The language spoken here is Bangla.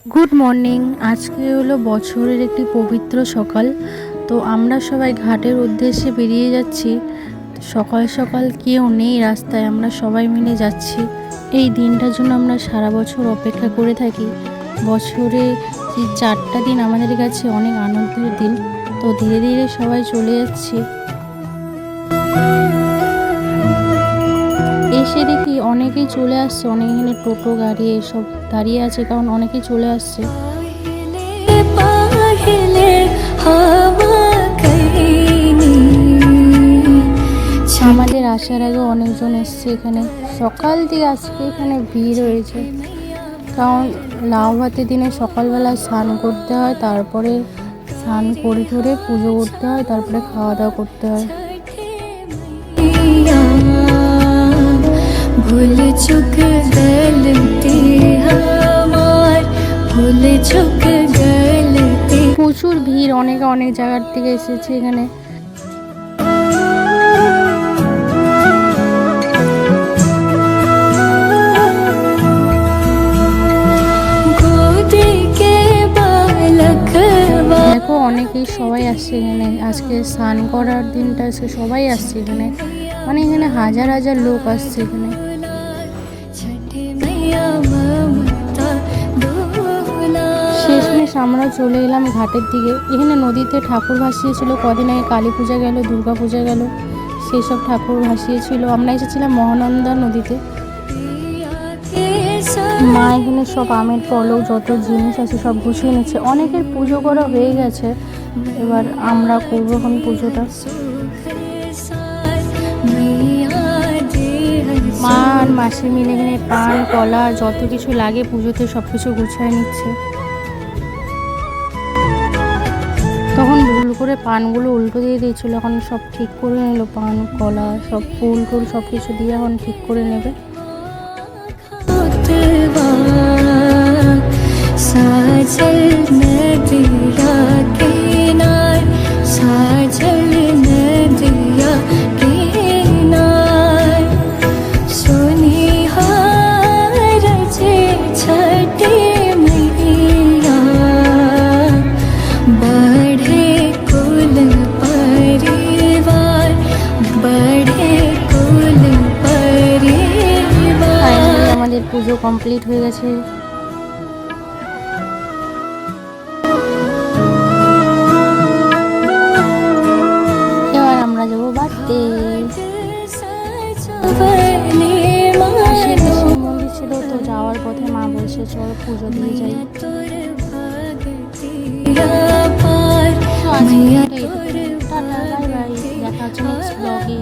Good morning. আজকে হলো বছরের একটি পবিত্র সকাল। তো আমরা সবাই ঘাটের উদ্দেশ্যে বেরিয়ে যাচ্ছি। সকাল সকাল কেউ নেই রাস্তায়, আমরা সবাই মিলে যাচ্ছি। এই দিনটার জন্য আমরা সারা বছর অপেক্ষা করে থাকি। বছরে যে 4টা দিন আমাদের কাছে অনেক আনন্দের দিন। তো ধীরে ধীরে সবাই চলে যাচ্ছি। এসে দেখি অনেকেই চলে আসছে, অনেক এখানে টোটো গাড়ি এসব দাঁড়িয়ে আছে, কারণ অনেকেই চলে আসছে। আমাদের আসার আগে অনেকজন এসছে এখানে, সকাল থেকে আজকে এখানে ভিড় হয়েছে। কারণ লাউভাতের দিনে সকালবেলা স্নান করতে হয়, তারপরে স্নান করে ধরে পুজো করতে হয়, তারপরে খাওয়া দাওয়া করতে হয়। ভুল চুক গলতি আমার, ভুল চুক গলতি। প্রচুর ভিড়, অনেক জায়গার থেকে এসেছে এখানে। দেখো অনেকেই সবাই আসছে এখানে, আজকে স্নান করার দিনটা আজকে সবাই আসছে এখানে, মানে এখানে হাজার হাজার লোক আসছে এখানে। শেষমেশ আমরা চলে এলাম ঘাটের দিকে। এখানে নদীতে ঠাকুর ভাসিয়েছিল, কদিন আগে কালী পূজা গেল, দুর্গা পূজা গেল, সেই সব ঠাকুর ভাসিয়েছিল। আমরা এসেছিলাম মহানন্দা নদীতে। মা এখানে সব আমের পলক যত জিনিস আছে সব গুছিয়ে নিচ্ছে। অনেকের পুজো করা হয়ে গেছে, এবার আমরা করবো এখন পুজোটা। মা আর মাসি মিলে এখানে পান কলা যত কিছু লাগে পুজোতে সব কিছু গুছিয়ে নিচ্ছে। তখন ভুল করে পানগুলো উল্টো দিয়ে দিয়েছিল, এখন সব ঠিক করে নিল। পান কলা সব ফুল টুল সব কিছু দিয়ে এখন ঠিক করে নেবে। সাজল নদিয়া কিনার, সাজল নদিয়া কিনার, সোনি হার যে ছটি मैया, बढ़े कुल परिवार, बढ़े कुल परिवार। আমাদের পুজো কমপ্লিট হয়ে গেছে। আমরা যাবো বাড়তে। মন্দির ছিল, তো যাওয়ার পথে মা বলছে চল পুজো দিয়ে যাই। টাটা, বাই বাই, দেখা হচ্ছে নেক্সট ব্লগে।